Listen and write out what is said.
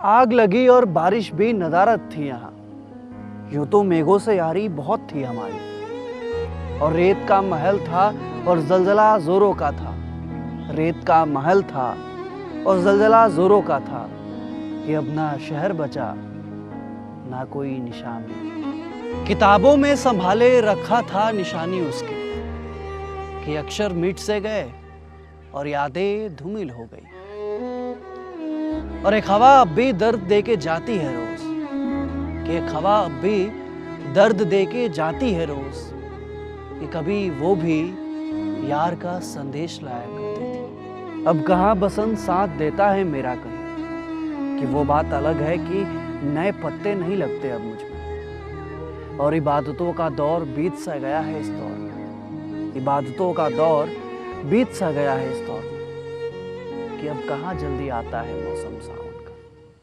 आग लगी और बारिश भी नदारद थी यहाँ। यूं तो मेघों से यारी बहुत थी हमारी। और रेत का महल था और जलजला जोरों का था। रेत का महल था और जलजला जोरों का था कि अब ना शहर बचा ना कोई निशान। किताबों में संभाले रखा था निशानी उसकी कि अक्षर मिट से गए और यादें धूमिल हो गई। और एक हवा अब भी दर्द दे के जाती है रोज, कि एक हवा अब भी दर्द दे के जाती है रोज, कि कभी वो भी यार का संदेश लाया करती थी। अब कहाँ बसंत साथ देता है मेरा कहीं, कि वो बात अलग है कि नए पत्ते नहीं लगते अब मुझ में। और इबादतों का दौर बीत सा गया है इस दौर में। इबादतों का दौर बीत सा गया है इस दौर में, कि अब कहाँ जल्दी आता है मौसम सावन।